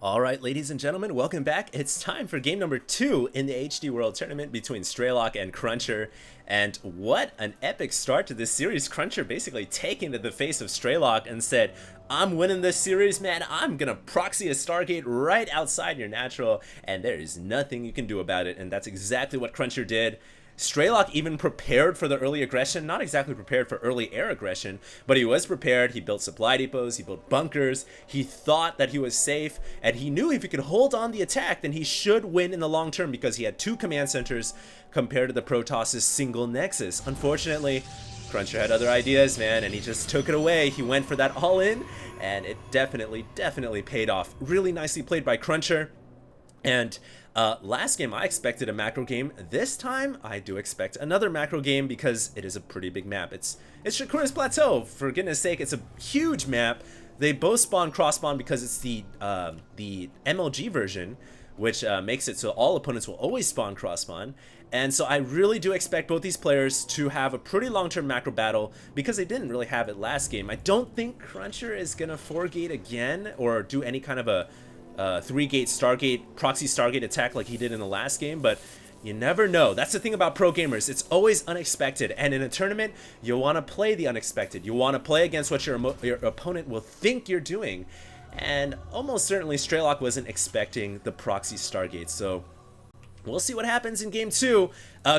Alright, ladies and gentlemen, welcome back. It's time for game number 2 in the HD World Tournament between Strelok and Cruncher. And what an epic start to this series. Cruncher basically taking to the face of Strelok and said, I'm winning this series, man. I'm gonna proxy a Stargate right outside your natural, and there is nothing you can do about it. And that's exactly what Cruncher did. Strelok even prepared for the early aggression, not exactly prepared for early air aggression, but he was prepared. He built supply depots, he built bunkers, he thought that he was safe, and he knew if he could hold on the attack, then he should win in the long term because he had 2 command centers compared to the Protoss's single nexus. Unfortunately, Cruncher had other ideas, man, and he just took it away. He went for that all-in, and it definitely paid off. Really nicely played by Cruncher. And last game I expected a macro game. This time I do expect another macro game because it is a pretty big map. It's Shakura's Plateau. For goodness sake, it's a huge map. They both spawn cross spawn because it's the MLG version, which makes it so all opponents will always spawn cross spawn. And so I really do expect both these players to have a pretty long-term macro battle because they didn't really have it last game. I don't think Cruncher is gonna 4-gate again or do any kind of a 3-gate Stargate, proxy Stargate attack like he did in the last game, but you never know. That's the thing about pro gamers. It's always unexpected, and in a tournament, you want to play the unexpected. You want to play against what your opponent will think you're doing, and almost certainly Strelok wasn't expecting the proxy Stargate, so we'll see what happens in game 2.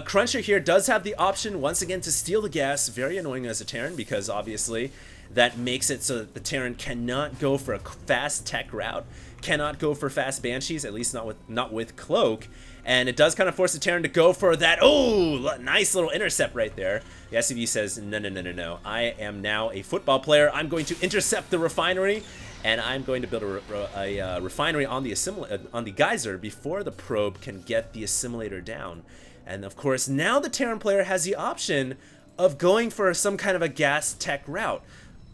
Cruncher here does have the option once again to steal the gas. Very annoying as a Terran because obviously that makes it so that the Terran cannot go for a fast tech route, cannot go for fast Banshees, at least not with Cloak, and it does kind of force the Terran to go for that. Oh, nice little intercept right there. The SCV says, no, I am now a football player. I'm going to intercept the refinery, and I'm going to build a refinery on the geyser before the probe can get the assimilator down. And of course, now the Terran player has the option of going for some kind of a gas tech route.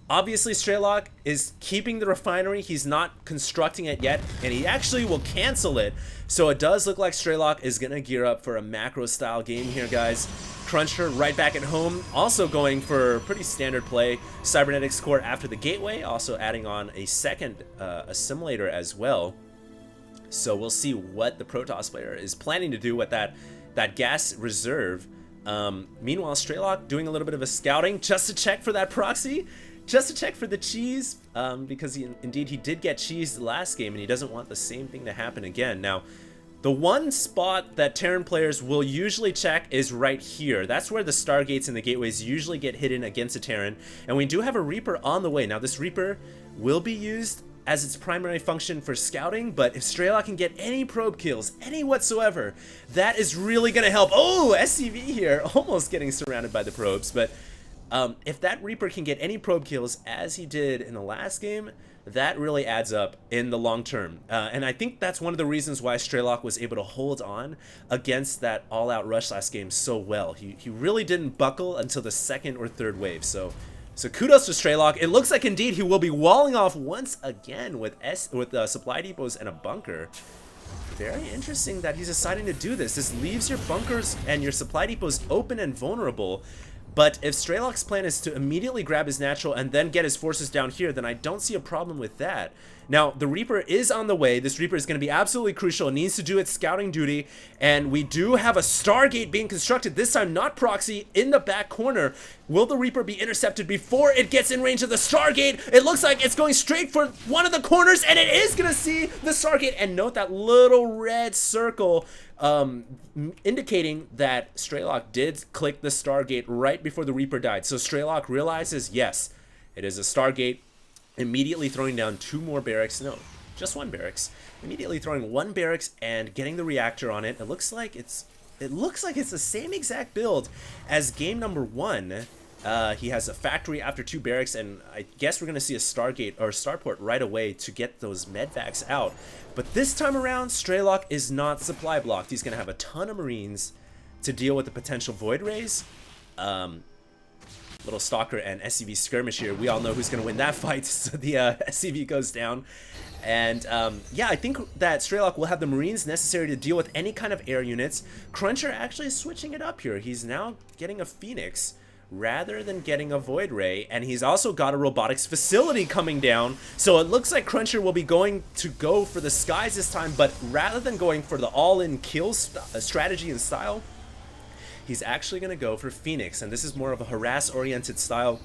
Obviously, Strelok is keeping the refinery. He's not constructing it yet, and he actually will cancel it. So it does look like Strelok is going to gear up for a macro-style game here, guys. Cruncher right back at home, also going for pretty standard play. Cybernetics core after the gateway, also adding on a second assimilator as well. So we'll see what the Protoss player is planning to do with that gas reserve. Meanwhile, Strelok doing a little bit of a scouting just to check for that proxy. Just to check for the cheese, because indeed he did get cheese last game, and he doesn't want the same thing to happen again. Now, the one spot that Terran players will usually check is right here. That's where the Stargates and the Gateways usually get hidden against a Terran, and we do have a Reaper on the way. Now, this Reaper will be used as its primary function for scouting, but if Strelok can get any probe kills, any whatsoever, that is really going to help. Oh, SCV here, almost getting surrounded by the probes, but if that Reaper can get any probe kills as he did in the last game, that really adds up in the long term. And I think that's one of the reasons why Strelok was able to hold on against that all-out rush last game so well. He really didn't buckle until the 2nd or 3rd wave. So kudos to Strelok. It looks like indeed he will be walling off once again with supply depots and a bunker. Very interesting that he's deciding to do this. This leaves your bunkers and your supply depots open and vulnerable. But if Strelok's plan is to immediately grab his natural and then get his forces down here, then I don't see a problem with that. Now, the Reaper is on the way. This Reaper is going to be absolutely crucial. It needs to do its scouting duty. And we do have a Stargate being constructed, this time not proxy, in the back corner. Will the Reaper be intercepted before it gets in range of the Stargate? It looks like it's going straight for one of the corners, and it is going to see the Stargate. And note that little red circle indicating that Strelok did click the Stargate right before the Reaper died. So Strelok realizes, yes, it is a Stargate. Immediately throwing down 2 more barracks. No, just 1 barracks. Immediately throwing 1 barracks and getting the reactor on it. It looks like it's the same exact build as game number 1. He has a factory after 2 barracks, and I guess we're gonna see a Stargate or Starport right away to get those medvacs out. But this time around, Strelok is not supply blocked. He's gonna have a ton of Marines to deal with the potential Void Rays. little Stalker and SCV skirmish here. We all know who's going to win that fight, so the SCV goes down. And yeah, I think that Strelok will have the Marines necessary to deal with any kind of air units. Cruncher actually is switching it up here. He's now getting a Phoenix rather than getting a Void Ray, and he's also got a robotics facility coming down, so it looks like Cruncher will be going to go for the skies this time, but rather than going for the all-in kill strategy and style, he's actually going to go for Phoenix, and this is more of a harass-oriented style.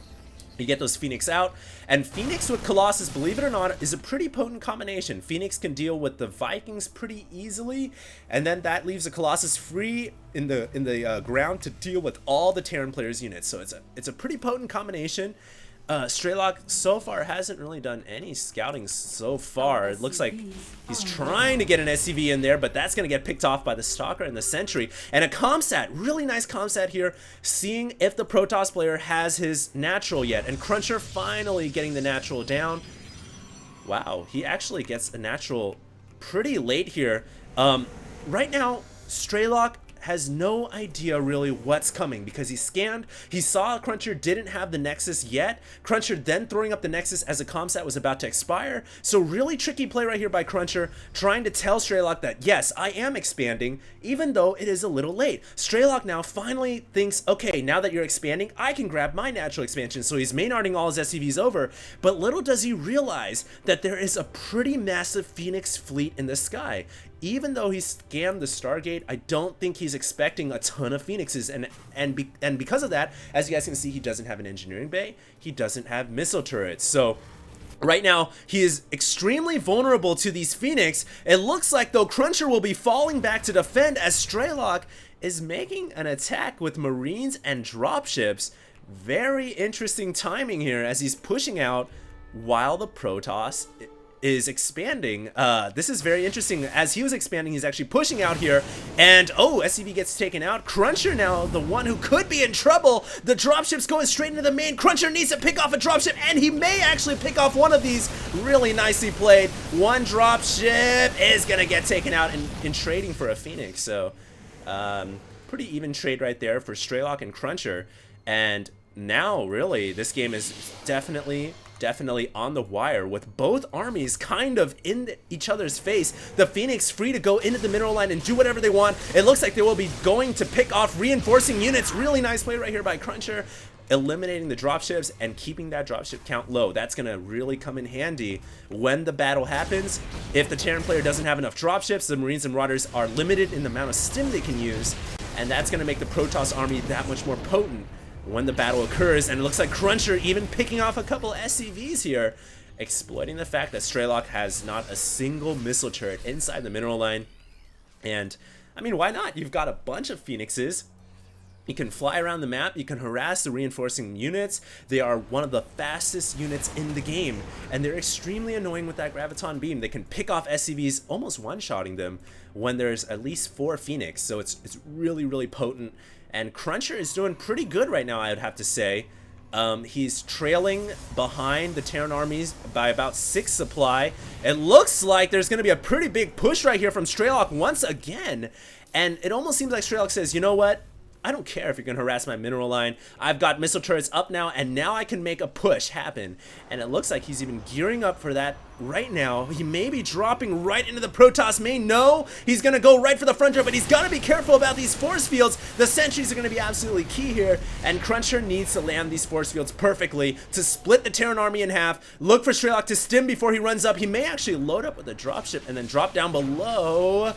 You get those Phoenix out, and Phoenix with Colossus, believe it or not, is a pretty potent combination. Phoenix can deal with the Vikings pretty easily, and then that leaves a Colossus free in the ground to deal with all the Terran players' units. So it's a pretty potent combination. Strelok so far hasn't really done any scouting so far. It looks like he's trying to get an SCV in there, but that's going to get picked off by the Stalker and the Sentry. And a Comsat, really nice Comsat here, seeing if the Protoss player has his natural yet. And Cruncher finally getting the natural down. Wow, he actually gets a natural pretty late here. Right now, Strelok has no idea really what's coming because he scanned, he saw Cruncher didn't have the Nexus yet, Cruncher then throwing up the Nexus as a Comsat was about to expire, so really tricky play right here by Cruncher, trying to tell Strelok that yes, I am expanding, even though it is a little late. Strelok now finally thinks, okay, now that you're expanding, I can grab my natural expansion, so he's main-arting all his SCVs over, but little does he realize that there is a pretty massive Phoenix fleet in the sky. Even though he scanned the Stargate, I don't think he's expecting a ton of Phoenixes, and because of that, as you guys can see, he doesn't have an engineering bay, he doesn't have missile turrets. So right now, he is extremely vulnerable to these Phoenix. It looks like, though, Cruncher will be falling back to defend as Strelok is making an attack with Marines and dropships. Very interesting timing here as he's pushing out while the Protoss is expanding. This is very interesting. As he was expanding, he's actually pushing out here, and oh, SCV gets taken out. Cruncher now, the one who could be in trouble. The dropship's going straight into the main. Cruncher needs to pick off a dropship, and he may actually pick off one of these. Really nicely played. One dropship is gonna get taken out in trading for a Phoenix. So pretty even trade right there for Strelok and Cruncher. And now really this game is definitely on the wire, with both armies kind of in each other's face. The Phoenix free to go into the mineral line and do whatever they want. It looks like they will be going to pick off reinforcing units. Really nice play right here by Cruncher, eliminating the dropships and keeping that dropship count low. That's gonna really come in handy when the battle happens. If the Terran player doesn't have enough dropships, the Marines and Marauders are limited in the amount of stim they can use, and that's gonna make the Protoss army that much more potent when the battle occurs. And it looks like Cruncher even picking off a couple SCVs here, exploiting the fact that Strelok has not a single missile turret inside the mineral line. And I mean, why not? You've got a bunch of Phoenixes. You can fly around the map, you can harass the reinforcing units. They are one of the fastest units in the game, and they're extremely annoying with that Graviton Beam. They can pick off SCVs, almost one-shotting them when there's at least 4 Phoenix, so it's really, really potent. And Cruncher is doing pretty good right now, I would have to say. He's trailing behind the Terran armies by about 6 supply. It looks like there's going to be a pretty big push right here from Strelok once again. And it almost seems like Strelok says, you know what? I don't care if you're going to harass my mineral line. I've got missile turrets up now, and now I can make a push happen. And it looks like he's even gearing up for that right now. He may be dropping right into the Protoss main. No, he's going to go right for the front door, but he's got to be careful about these force fields. The sentries are going to be absolutely key here, and Cruncher needs to land these force fields perfectly to split the Terran army in half. Look for Strelok to stim before he runs up. He may actually load up with a dropship and then drop down below.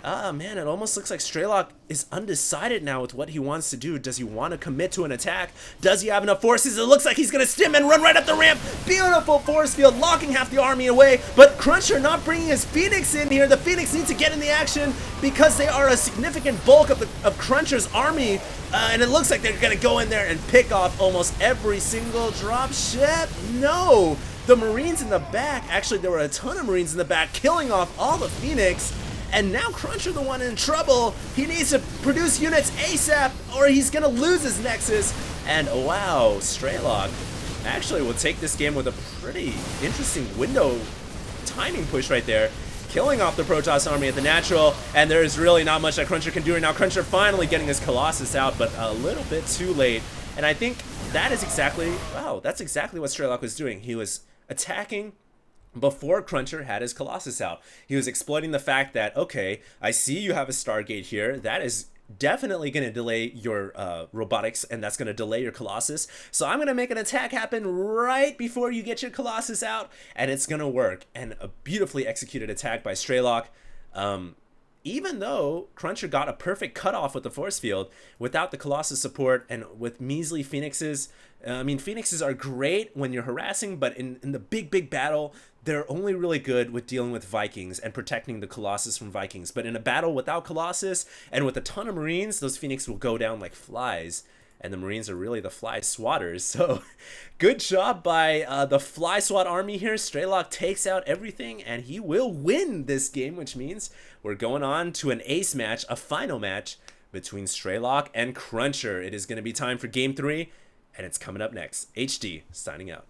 Ah, man, it almost looks like Strelok is undecided now with what he wants to do. Does he want to commit to an attack? Does he have enough forces? It looks like he's going to stim and run right up the ramp. Beautiful force field, locking half the army away. But Cruncher not bringing his Phoenix in here. The Phoenix needs to get in the action because they are a significant bulk of Cruncher's army. And it looks like they're going to go in there and pick off almost every single dropship. No, the Marines in the back. Actually, there were a ton of Marines in the back killing off all the Phoenix. And now Cruncher the one in trouble. He needs to produce units ASAP or he's gonna lose his Nexus. And wow, Strelok actually will take this game with a pretty interesting window timing push right there. Killing off the Protoss army at the natural, and there's really not much that Cruncher can do right now. Cruncher finally getting his Colossus out, but a little bit too late. And I think that is exactly, wow, that's exactly what Strelok was doing. He was attacking before Cruncher had his Colossus out. He was exploiting the fact that, okay, I see you have a Stargate here. That is definitely going to delay your robotics, and that's going to delay your Colossus. So I'm going to make an attack happen right before you get your Colossus out, and it's going to work. And a beautifully executed attack by Strelok. Even though Cruncher got a perfect cutoff with the force field, without the Colossus support and with measly Phoenixes, I mean, Phoenixes are great when you're harassing, but in the big battle, they're only really good with dealing with Vikings and protecting the Colossus from Vikings. But in a battle without Colossus and with a ton of Marines, those Phoenix will go down like flies. And the Marines are really the fly swatters. So good job by the fly swat army here. Strelok takes out everything, and he will win this game, which means we're going on to an ace match, a final match between Strelok and Cruncher. It is going to be time for game 3, and it's coming up next. HD signing out.